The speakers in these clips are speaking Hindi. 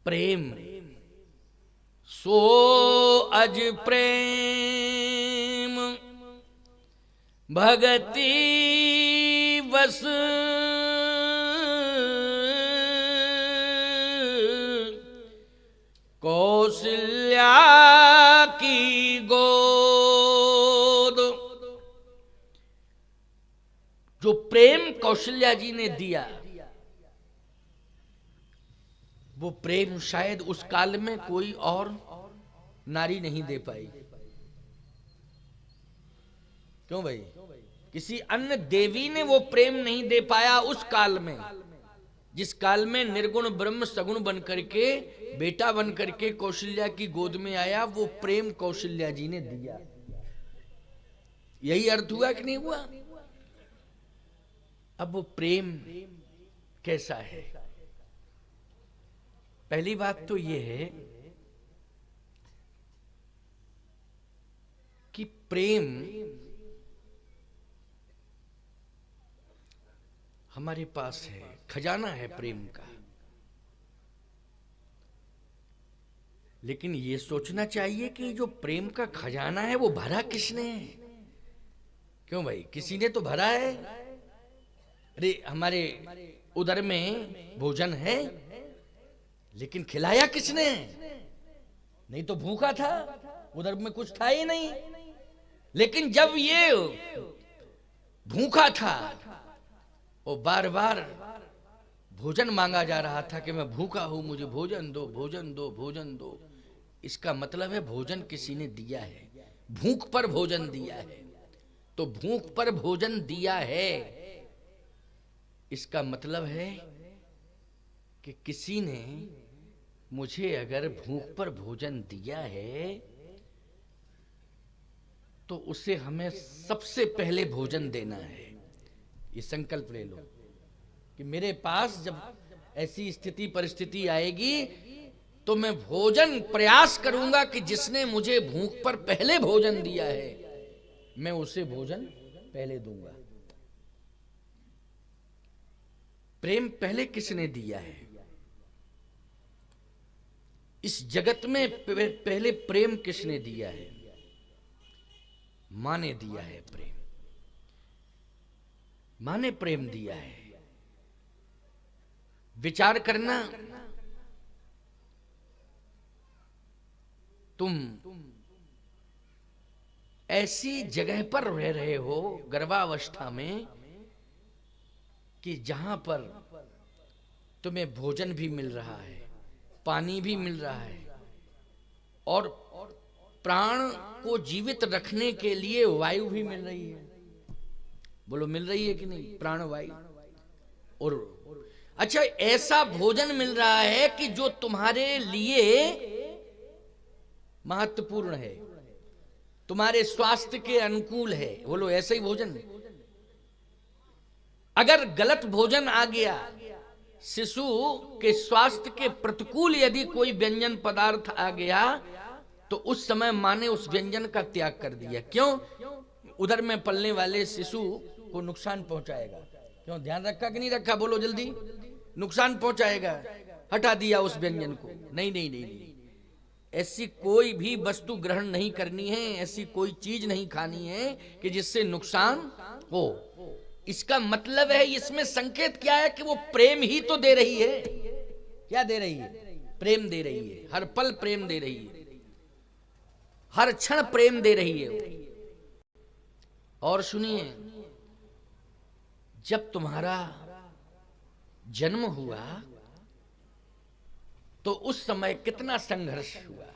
प्रेम सो अज प्रेम भगति बस कौशल्या की गोद। जो प्रेम कौशल्या जी ने दिया वो प्रेम शायद उस काल में कोई और नारी नहीं दे पाई। क्यों भाई? किसी अन्य देवी ने वो प्रेम नहीं दे पाया उस काल में, जिस काल में निर्गुण ब्रह्म सगुण बन करके बेटा बन करके कौशल्या की गोद में आया। वो प्रेम कौशल्या जी ने दिया। यही अर्थ हुआ कि नहीं हुआ? अब वो प्रेम कैसा है? पहली बात तो ये है कि प्रेम हमारे पास है, खजाना है प्रेम का। लेकिन ये सोचना चाहिए कि जो प्रेम का खजाना है वो भरा किसने है? क्यों भाई? किसी ने तो भरा है। अरे हमारे उदर में भोजन है, लेकिन खिलाया किसने? नहीं तो भूखा था, उधर में कुछ था ही नहीं। लेकिन जब ये भूखा था और बार बार भोजन मांगा जा रहा था कि मैं भूखा हूं, मुझे भोजन दो, भोजन दो, भोजन दो। इसका मतलब है भोजन किसी ने दिया है, भूख पर भोजन दिया है। तो भूख पर भोजन दिया है, इसका मतलब है कि किसी ने मुझे अगर भूख पर भोजन दिया है तो उसे हमें सबसे पहले भोजन देना है। ये संकल्प ले लो कि मेरे पास जब ऐसी स्थिति परिस्थिति आएगी तो मैं भोजन प्रयास करूंगा कि जिसने मुझे भूख पर पहले भोजन दिया है मैं उसे भोजन पहले दूंगा। प्रेम पहले किसने दिया है? इस जगत में पहले प्रेम किसने दिया है? मां ने दिया है प्रेम। मां ने प्रेम दिया है। विचार करना, तुम ऐसी जगह पर रह रहे हो गर्भावस्था में कि जहां पर तुम्हें भोजन भी मिल रहा है, पानी भी मिल रहा है और प्राण को जीवित रखने के लिए वायु भी मिल रही है। बोलो मिल रही है कि नहीं? प्राण वायु। और अच्छा, ऐसा भोजन मिल रहा है कि जो तुम्हारे लिए महत्वपूर्ण है, तुम्हारे स्वास्थ्य के अनुकूल है। बोलो ऐसा ही भोजन है। अगर गलत भोजन आ गया, शिशु के स्वास्थ्य के प्रतिकूल यदि कोई व्यंजन पदार्थ आ गया तो उस समय मां ने उस व्यंजन का त्याग कर दिया। क्यों? उधर में पलने वाले शिशु को नुकसान पहुंचाएगा। क्यों? ध्यान रखा कि नहीं रखा? बोलो जल्दी। नुकसान पहुंचाएगा, हटा दिया उस व्यंजन को। नहीं नहीं नहीं नहीं, ऐसी कोई भी वस्तु ग्रहण नहीं करनी है, ऐसी कोई चीज नहीं खानी है कि जिससे नुकसान हो। इसका मतलब है, इसमें संकेत क्या है कि वो प्रेम ही तो दे रही है। क्या दे रही है? प्रेम दे रही है। हर पल प्रेम दे रही है, हर क्षण प्रेम दे रही है। और सुनिए, जब तुम्हारा जन्म हुआ तो उस समय कितना संघर्ष हुआ।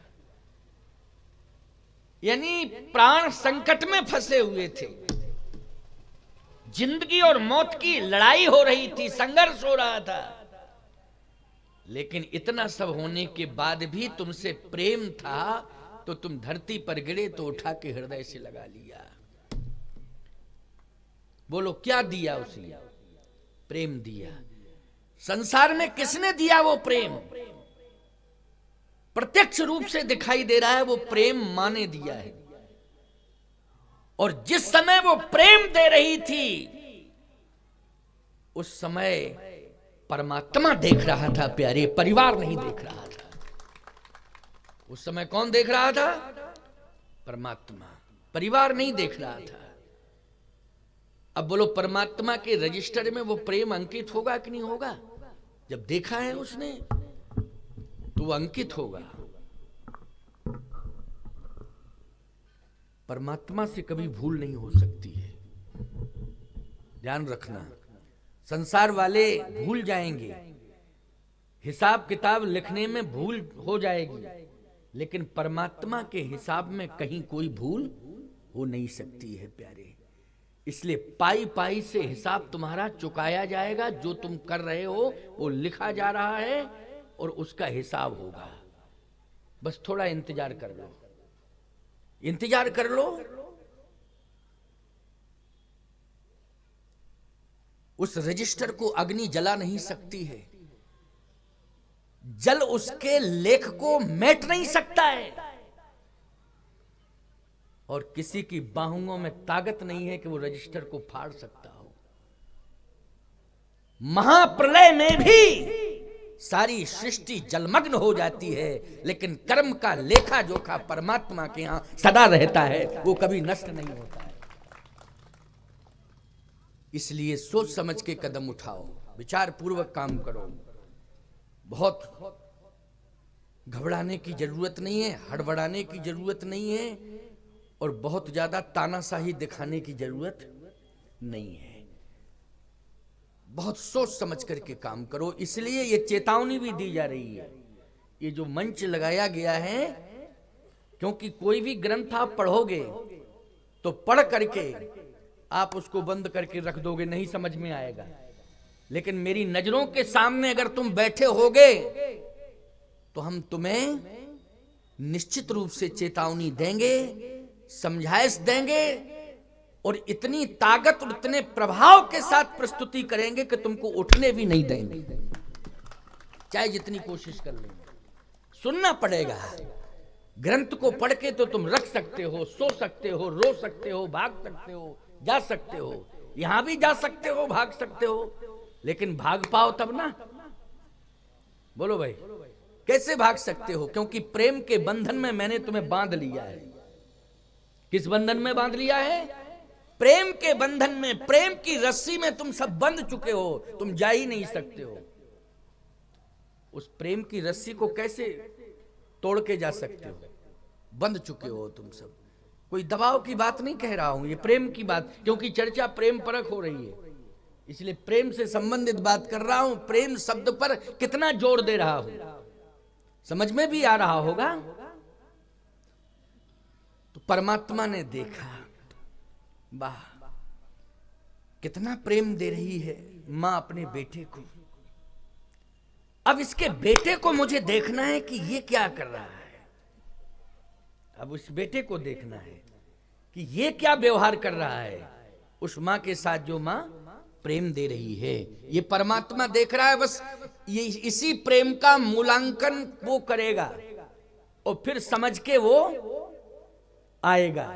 यानी प्राण संकट में फंसे हुए थे, जिंदगी और मौत की लड़ाई हो रही थी, संघर्ष हो रहा था। लेकिन इतना सब होने के बाद भी तुमसे प्रेम था तो तुम धरती पर गिरे तो उठा के हृदय से लगा लिया। बोलो क्या दिया उसे? प्रेम दिया। संसार में किसने दिया वो प्रेम? प्रत्यक्ष रूप से दिखाई दे रहा है वो प्रेम मां ने दिया है। और जिस समय वो प्रेम दे रही थी उस समय परमात्मा देख रहा था प्यारे, परिवार नहीं देख रहा था। उस समय कौन देख रहा था? परमात्मा। परिवार नहीं देख रहा था। अब बोलो, परमात्मा के रजिस्टर में वो प्रेम अंकित होगा कि नहीं होगा? जब देखा है उसने तो वो अंकित होगा। परमात्मा से कभी भूल नहीं हो सकती है, ध्यान रखना। संसार वाले भूल जाएंगे, हिसाब किताब लिखने में भूल हो जाएगी, लेकिन परमात्मा के हिसाब में कहीं कोई भूल हो नहीं सकती है प्यारे। इसलिए पाई पाई से हिसाब तुम्हारा चुकाया जाएगा। जो तुम कर रहे हो वो लिखा जा रहा है और उसका हिसाब होगा। बस थोड़ा इंतजार कर लो, इंतजार कर लो। उस रजिस्टर को अग्नि जला नहीं सकती है, जल उसके लेख को मेट नहीं सकता है, और किसी की बाहुओं में ताकत नहीं है कि वो रजिस्टर को फाड़ सकता हो। महाप्रलय में भी सारी सृष्टि जलमग्न हो जाती है, लेकिन कर्म का लेखा जोखा परमात्मा के यहां सदा रहता है, वो कभी नष्ट नहीं होता है। इसलिए सोच समझ के कदम उठाओ, विचार पूर्वक काम करो। बहुत घबराने की जरूरत नहीं है, हड़बड़ाने की जरूरत नहीं है, और बहुत ज्यादा तानाशाही दिखाने की जरूरत नहीं है। बहुत सोच समझ करके काम करो। इसलिए ये चेतावनी भी दी जा रही है, ये जो मंच लगाया गया है, क्योंकि कोई भी ग्रंथ आप पढ़ोगे तो पढ़ करके आप उसको बंद करके रख दोगे, नहीं समझ में आएगा। लेकिन मेरी नजरों के सामने अगर तुम बैठे होगे तो हम तुम्हें निश्चित रूप से चेतावनी देंगे, समझाइश देंगे, और इतनी ताकत और इतने प्रभाव के साथ प्रस्तुति करेंगे कि तुमको उठने भी नहीं देंगे, चाहे जितनी कोशिश कर लेंगे। सुनना पड़ेगा। ग्रंथ को पढ़ के तो तुम रख सकते हो, सो सकते हो, रो सकते हो, भाग सकते हो, जा सकते हो, यहां भी जा सकते हो, भाग सकते हो, लेकिन भाग पाओ तब ना। बोलो भाई, कैसे भाग सकते हो? क्योंकि प्रेम के बंधन में मैंने तुम्हें बांध लिया है। किस बंधन में बांध लिया है? प्रेम के बंधन में, प्रेम की रस्सी में तुम सब बंध चुके हो, तुम जा ही नहीं सकते हो। उस प्रेम की रस्सी को कैसे तोड़ के जा सकते हो? बंध चुके हो तुम सब। कोई दबाव की बात नहीं कह रहा हूं, ये प्रेम की बात, क्योंकि चर्चा प्रेम परक हो रही है, इसलिए प्रेम से संबंधित बात कर रहा हूं। प्रेम शब्द पर कितना जोर दे रहा हूं, समझ में भी आ रहा होगा। तो परमात्मा ने देखा, वाह कितना प्रेम दे रही है मां अपने बेटे को। अब इसके बेटे को मुझे देखना है कि ये क्या कर रहा है। अब उस बेटे को देखना है कि ये क्या व्यवहार कर रहा है उस मां के साथ, जो मां प्रेम दे रही है। ये परमात्मा देख रहा है। बस ये इसी प्रेम का मूल्यांकन वो करेगा और फिर समझ के वो आएगा।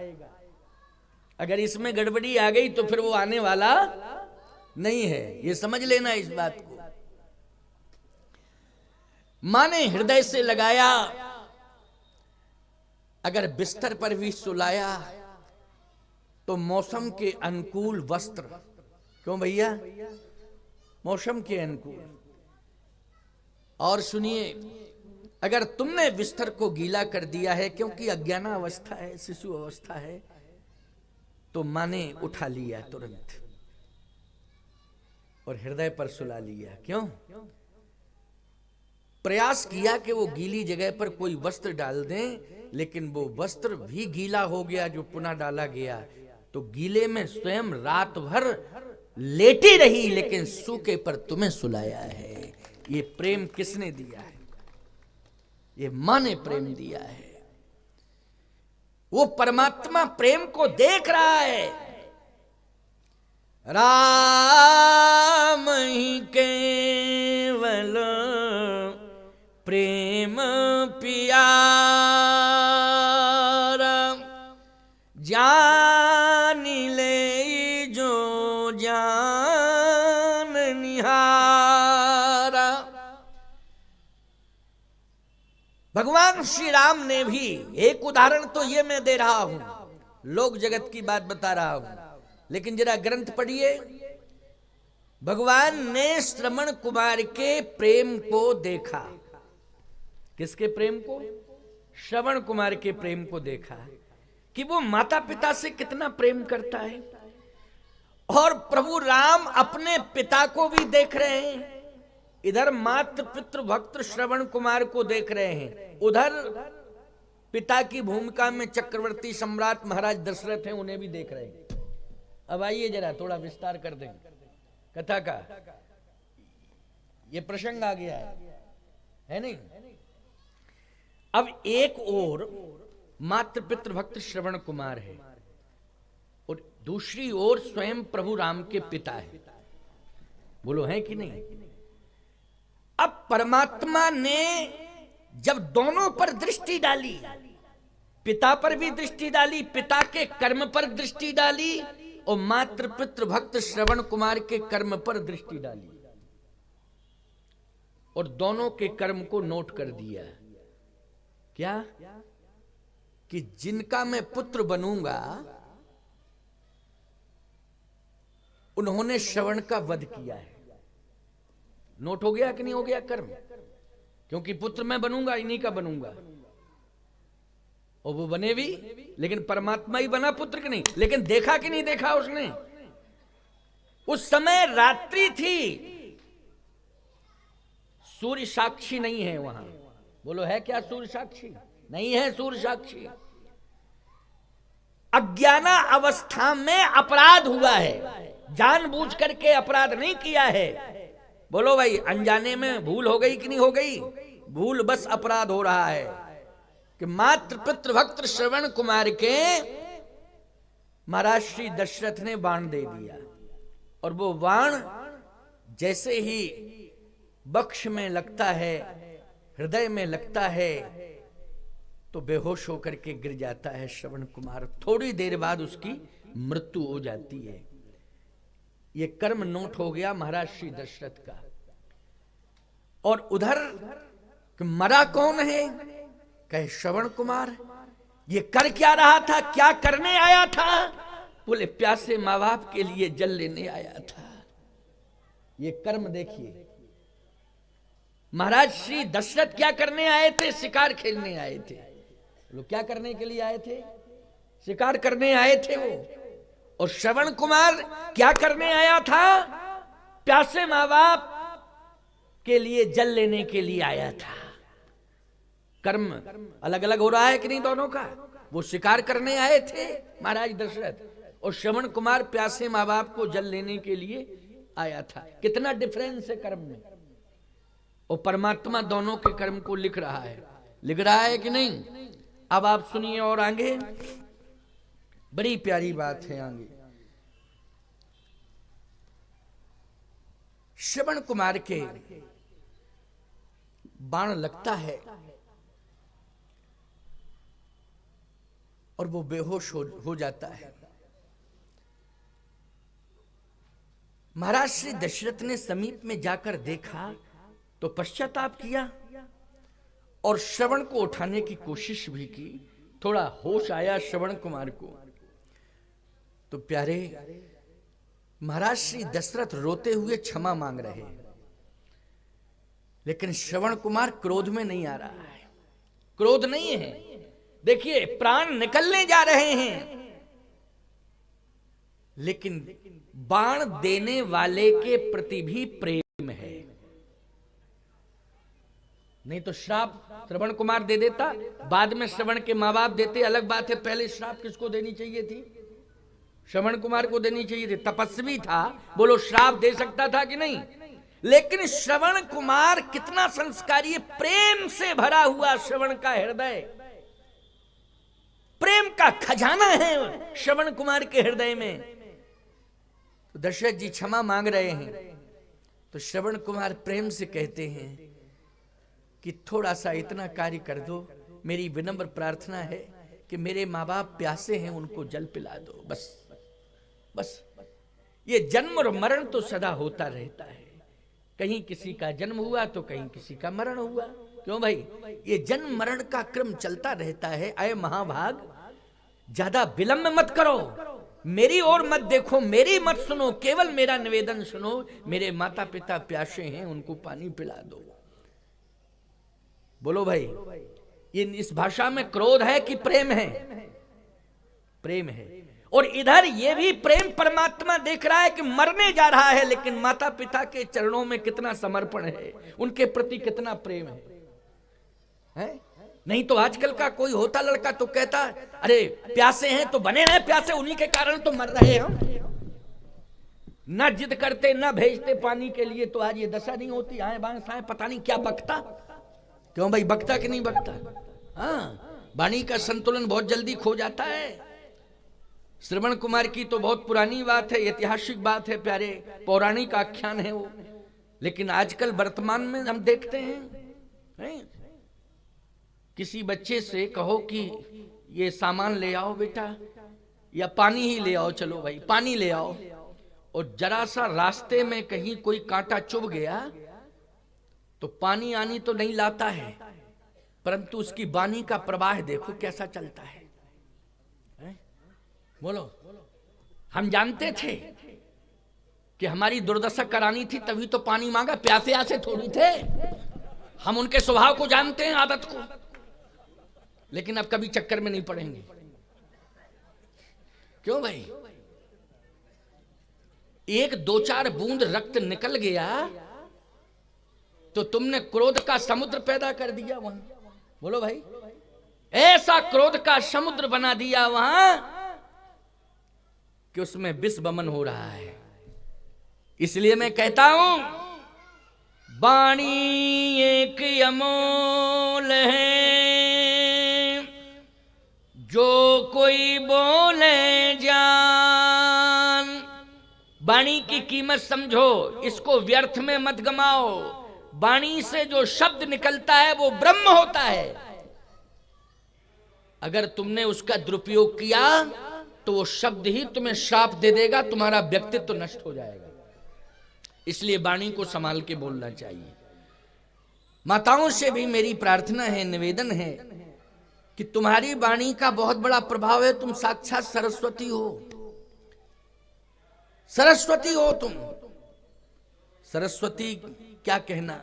अगर इसमें गड़बड़ी आ गई तो फिर वो आने वाला नहीं है, ये समझ लेना इस बात को। मां ने हृदय से लगाया, अगर बिस्तर पर भी सुलाया तो मौसम के अनुकूल वस्त्र, क्यों भैया, मौसम के अनुकूल। और सुनिए, अगर तुमने बिस्तर को गीला कर दिया है, क्योंकि अज्ञाना अवस्था है, शिशु अवस्था है, तो मां ने उठा लिया तुरंत और हृदय पर सुला लिया। क्यों? प्रयास किया कि वो गीली जगह पर कोई वस्त्र डाल दें, लेकिन वो वस्त्र भी गीला हो गया जो पुनः डाला गया। तो गीले में स्वयं रात भर लेटी रही, लेकिन सूखे पर तुम्हें सुलाया है। ये प्रेम किसने दिया है? ये मां ने प्रेम दिया है। वो परमात्मा प्रेम को देख रहा है। राम ही केवल प्रेम पियारा, जान ले जो जान निहारा। भगवान श्री राम ने भी, एक उदाहरण तो ये मैं दे रहा हूं, लोक जगत की बात बता रहा हूं, लेकिन जरा ग्रंथ पढ़िए। भगवान ने श्रवण कुमार के प्रेम को देखा। किसके प्रेम को? श्रवण कुमार के प्रेम को देखा कि वो माता पिता से कितना प्रेम करता है। और प्रभु राम अपने पिता को भी देख रहे हैं, इधर मातृ पितृ भक्त श्रवण कुमार को देख रहे हैं, उधर पिता की भूमिका में चक्रवर्ती सम्राट महाराज दशरथ हैं, उन्हें भी देख रहे हैं। अब आइए जरा थोड़ा विस्तार कर दें कथा का, ये प्रसंग आ गया है नहीं? अब एक ओर मातृ पितृ भक्त श्रवण कुमार है और दूसरी ओर स्वयं प्रभु राम के पिता है। बोलो है कि नहीं? अब परमात्मा ने जब दोनों पर दृष्टि डाली, पिता पर भी दृष्टि डाली, पिता के कर्म पर दृष्टि डाली और मातृ पितृ भक्त श्रवण कुमार के कर्म पर दृष्टि डाली और दोनों के कर्म को नोट कर दिया। क्या? कि जिनका मैं पुत्र बनूंगा उन्होंने श्रवण का वध किया है। नोट हो गया कि नहीं हो गया कर्म? क्योंकि पुत्र मैं बनूंगा, इन्हीं का बनूंगा, और वो बने भी, लेकिन परमात्मा ही बना पुत्र की नहीं। लेकिन देखा कि नहीं देखा उसने? उस समय रात्रि थी, सूर्य साक्षी नहीं है वहां। बोलो है क्या सूर्य साक्षी? नहीं है सूर्य साक्षी। अज्ञाना अवस्था में अपराध हुआ है, जानबूझ करके अपराध नहीं किया है। बोलो भाई, अनजाने में भूल हो गई कि नहीं हो गई? भूल बस अपराध हो रहा है कि मातृ पितृ भक्त श्रवण कुमार के महाराज श्री दशरथ ने बाण दे दिया और वो बाण जैसे ही वक्ष में लगता है, हृदय में लगता है, तो बेहोश होकर के गिर जाता है श्रवण कुमार। थोड़ी देर बाद उसकी मृत्यु हो जाती है। ये कर्म नोट हो गया महाराज श्री दशरथ का। और उधर मरा कौन है? कहे श्रवण कुमार। ये कर क्या रहा था, क्या करने आया था? बोले प्यासे माँ बाप के लिए जल लेने आया था। ये कर्म देखिए, महाराज श्री दशरथ क्या करने आए थे? शिकार खेलने आए थे। लोग क्या करने के लिए आए थे? शिकार करने आए थे वो। और श्रवण कुमार क्या करने आया था? प्यासे माँ बाप के लिए जल लेने के लिए आया था। कर्म अलग अलग हो रहा है कि नहीं दोनों का? वो शिकार करने आए थे महाराज दशरथ, और श्रवण कुमार प्यासे माँ बाप को जल लेने के लिए आया था। कितना डिफरेंस है कर्म में। और परमात्मा दोनों के कर्म को लिख रहा है कि नहीं? अब आप सुनिए और आगे बड़ी प्यारी बात है आगे। श्रवण कुमार के बाण लगता है और वो बेहोश हो जाता है। महाराज श्री दशरथ ने समीप में जाकर देखा तो पश्चाताप किया और श्रवण को उठाने की कोशिश भी की। थोड़ा होश आया श्रवण कुमार को तो प्यारे महाराज श्री दशरथ रोते हुए क्षमा मांग रहे हैं, लेकिन श्रवण कुमार क्रोध में नहीं आ रहा है। क्रोध नहीं है। देखिए प्राण निकलने जा रहे हैं, लेकिन बाण देने वाले के प्रति भी प्रेम है। नहीं तो श्राप श्रवण कुमार दे देता, बाद में श्रवण के माँ बाप देते, अलग बात है। पहले श्राप किसको देनी चाहिए थी? श्रवण कुमार को देनी चाहिए थी। तपस्वी था, बोलो श्राप दे सकता था कि नहीं? लेकिन श्रवण कुमार कितना संस्कारी है, प्रेम से भरा हुआ श्रवण का हृदय, प्रेम का खजाना है श्रवण कुमार के हृदय में। तो दशरथ जी क्षमा मांग रहे हैं तो श्रवण कुमार प्रेम से कहते हैं कि थोड़ा सा इतना कार्य कर दो, मेरी विनम्र प्रार्थना है कि मेरे माँ बाप प्यासे हैं, उनको जल पिला दो। बस बस। ये जन्म और मरण तो सदा होता रहता है, कहीं किसी का जन्म हुआ तो कहीं किसी का मरण हुआ, क्यों भाई? ये जन्म मरण का क्रम चलता रहता है। अय महाभाग, ज्यादा विलंब मत करो, मेरी ओर मत देखो, मेरी मत सुनो, केवल मेरा निवेदन सुनो। मेरे माता पिता प्यासे हैं, उनको पानी पिला दो। बोलो भाई, ये इस भाषा में क्रोध है कि प्रेम है? प्रेम है। और इधर ये भी प्रेम परमात्मा देख रहा है कि मरने जा रहा है, लेकिन माता पिता के चरणों में कितना समर्पण है, उनके प्रति कितना प्रेम है? नहीं तो आजकल का कोई होता लड़का तो कहता, अरे प्यासे हैं तो बने रहे प्यासे, उन्हीं के कारण तो मर रहे हम। ना जिद करते ना भेजते पानी के लिए तो आज ये दशा नहीं होती। आए बाएं साए पता नहीं क्या बकता। क्यों भाई, बकता कि नहीं बकता? हाँ, वाणी का संतुलन बहुत जल्दी खो जाता है। श्रवण कुमार की तो बहुत पुरानी बात है, ऐतिहासिक बात है, प्यारे पौराणिक आख्यान है वो। लेकिन आजकल वर्तमान में हम देखते हैं, किसी बच्चे से कहो कि ये सामान ले आओ बेटा, या पानी ही ले आओ, चलो भाई पानी ले आओ, और जरा सा रास्ते में कहीं कोई कांटा चुभ गया तो पानी आनी तो नहीं लाता है, परंतु उसकी वाणी का प्रवाह देखो कैसा चलता है। बोलो, हम जानते थे कि हमारी दुर्दशा करानी थी तभी तो पानी मांगा, प्यासे आसे थोड़ी थे। हम उनके स्वभाव को जानते हैं, आदत को, लेकिन अब कभी चक्कर में नहीं पड़ेंगे। क्यों भाई? एक दो चार बूंद रक्त निकल गया तो तुमने क्रोध का समुद्र पैदा कर दिया वहां। बोलो भाई, ऐसा क्रोध का समुद्र बना दिया वहां कि उसमें विष वमन हो रहा है। इसलिए मैं कहता हूं, वाणी एक अमोल है, जो कोई बोले जान। वाणी की कीमत समझो, इसको व्यर्थ में मत गमाओ। वाणी से जो शब्द निकलता है वो ब्रह्म होता है। अगर तुमने उसका दुरुपयोग किया तो वो शब्द ही तुम्हें श्राप दे देगा, तुम्हारा व्यक्तित्व नष्ट हो जाएगा। इसलिए वाणी को संभाल के बोलना चाहिए। माताओं से भी मेरी प्रार्थना है, निवेदन है कि तुम्हारी वाणी का बहुत बड़ा प्रभाव है। तुम साक्षात सरस्वती हो, सरस्वती हो तुम। सरस्वती क्या कहना,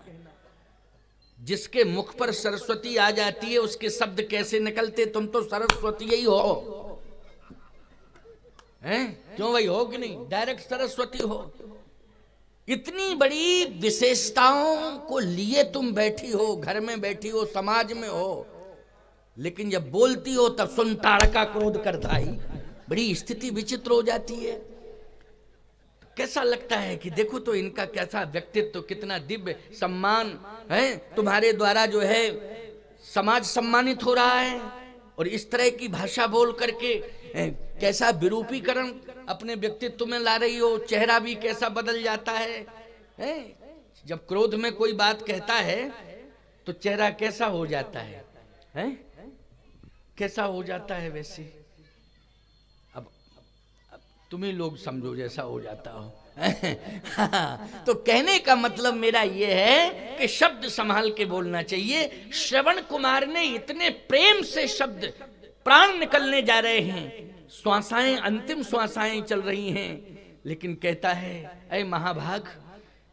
जिसके मुख पर सरस्वती आ जाती है उसके शब्द कैसे निकलते? तुम तो सरस्वती ही हो, हैं? क्यों भाई, हो कि नहीं? डायरेक्ट सरस्वती हो। इतनी बड़ी विशेषताओं को लिए तुम बैठी हो, घर में बैठी हो, समाज में हो, लेकिन जब बोलती हो तब सुन ताड़का क्रोध करता ही। बड़ी स्थिति विचित्र हो जाती है। कैसा लगता है कि देखो तो इनका कैसा व्यक्तित्व, कितना दिव्य सम्मान है, तुम्हारे द्वारा जो है समाज सम्मानित हो रहा है, और इस तरह की भाषा बोल करके कैसा विरूपीकरण अपने व्यक्तित्व में ला रही हो। चेहरा भी कैसा बदल जाता है? जब क्रोध में कोई बात कहता है तो चेहरा कैसा हो जाता है? कैसा हो जाता है? वैसे अब तुम ही लोग समझो जैसा हो जाता हो। तो कहने का मतलब मेरा यह है कि शब्द संभाल के बोलना चाहिए। श्रवण कुमार ने इतने प्रेम से शब्द, प्राण निकलने जा रहे हैं, श्वासाएं, अंतिम श्वासाएं चल रही हैं, लेकिन कहता है, ऐ महाभाग,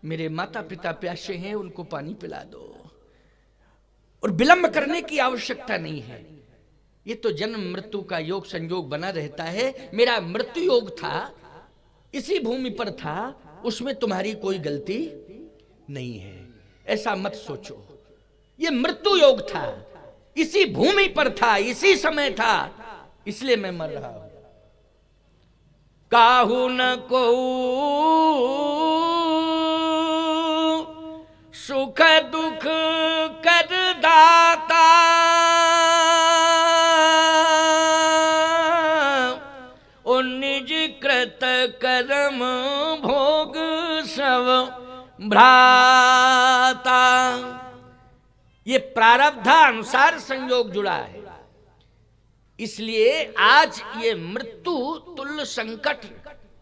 मेरे माता पिता प्यासे हैं, उनको पानी पिला दो। और विलंब करने की आवश्यकता नहीं है। ये तो जन्म मृत्यु का योग संयोग बना रहता है। मेरा मृत्यु योग था, इसी भूमि पर था, उसमें तुम्हारी कोई गलती नहीं है, ऐसा मत सोचो। ये मृत्यु योग था, इसी भूमि पर था, इसी समय था, इसलिए मैं मर रहा हूं। काहू न को सुख दुख कर दाता, ओ निज कृत कर्म भोग सब भ्राता। ये प्रारब्धानुसार संयोग जुड़ा है, इसलिए आज ये मृत्यु तुल्य संकट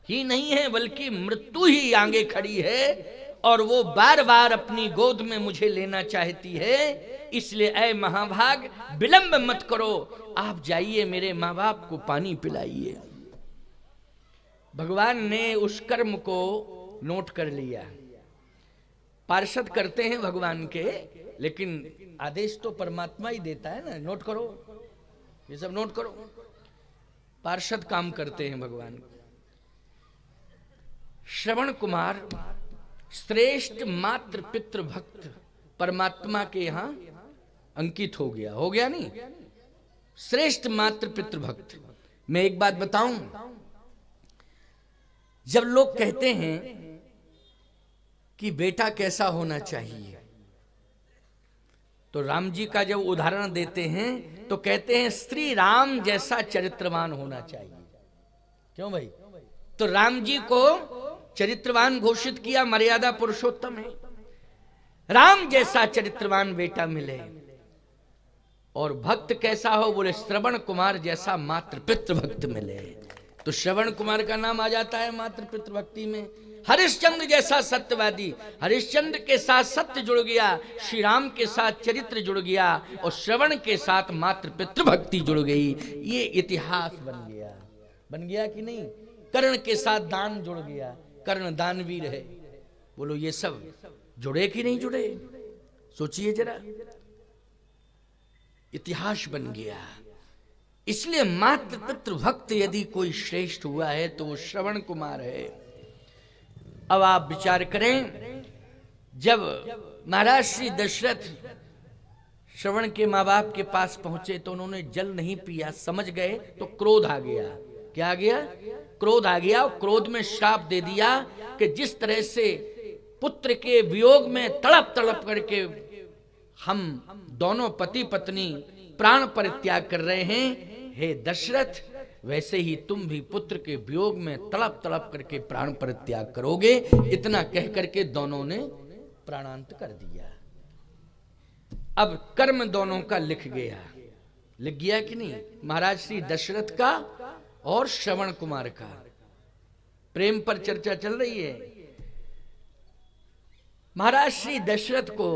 ही नहीं है, बल्कि मृत्यु ही आगे खड़ी है, और वो बार बार अपनी गोद में मुझे लेना चाहती है। इसलिए ऐ महाभाग विलंब मत करो, आप जाइए मेरे माँ बाप को पानी पिलाइए। भगवान ने उस कर्म को नोट कर लिया। पार्षद करते हैं भगवान के, लेकिन आदेश तो परमात्मा ही देता है ना, नोट करो, ये सब नोट करो। पार्षद काम करते हैं भगवान। श्रवण कुमार श्रेष्ठ मातृ पितृ भक्त परमात्मा के यहां अंकित हो गया नहीं, श्रेष्ठ मातृ पितृ भक्त। मैं एक बात बताऊं, जब लोग कहते हैं कि बेटा कैसा होना चाहिए, तो राम जी का जब उदाहरण देते हैं तो कहते हैं श्री राम जैसा चरित्रवान होना चाहिए। क्यों भाई? तो राम जी को चरित्रवान घोषित किया, मर्यादा पुरुषोत्तम है, राम जैसा चरित्रवान बेटा मिले। और भक्त कैसा हो? बोले श्रवण कुमार जैसा मातृ पितृ भक्त मिले। तो श्रवण कुमार का नाम आ जाता है मातृ पितृ भक्ति में। हरिश्चंद्र जैसा सत्यवादी, हरिश्चंद्र के साथ सत्य जुड़ गया, श्री राम के साथ चरित्र जुड़ गया, और श्रवण के साथ मातृ पितृ भक्ति जुड़ गई। ये इतिहास बन गया कि नहीं? कर्ण के साथ दान जुड़ गया, कर्ण दानवीर है। बोलो ये सब जुड़े कि नहीं जुड़े? सोचिए जरा, इतिहास बन गया। इसलिए मातृ पितृ भक्त यदि कोई श्रेष्ठ हुआ है तो वो श्रवण कुमार है। अब आप विचार करें, जब महाराज श्री दशरथ श्रवण के माँ बाप के पास पहुंचे तो उन्होंने जल नहीं पिया, समझ गए तो क्रोध आ गया। क्या आ गया? क्रोध आ गया। और क्रोध में श्राप दे दिया कि जिस तरह से पुत्र के वियोग में तड़प तड़प करके हम दोनों पति पत्नी प्राण परित्याग कर रहे हैं, हे दशरथ, वैसे ही तुम भी पुत्र के वियोग में तड़प तड़प करके प्राण परित्याग करोगे। इतना कह करके दोनों ने प्राणांत कर दिया। अब कर्म दोनों का लिख गया कि नहीं? महाराज श्री दशरथ का और श्रवण कुमार का। प्रेम पर चर्चा चल रही है। महाराज श्री दशरथ को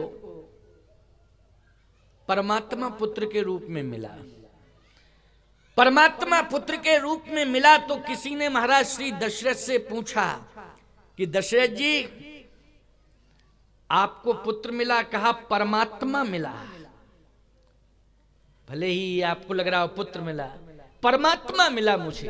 परमात्मा पुत्र के रूप में मिला। परमात्मा पुत्र के रूप में मिला तो किसी ने महाराज श्री दशरथ से पूछा कि दशरथ जी आपको पुत्र मिला? कहा परमात्मा मिला। भले ही आपको लग रहा हो पुत्र मिला, परमात्मा मिला मुझे।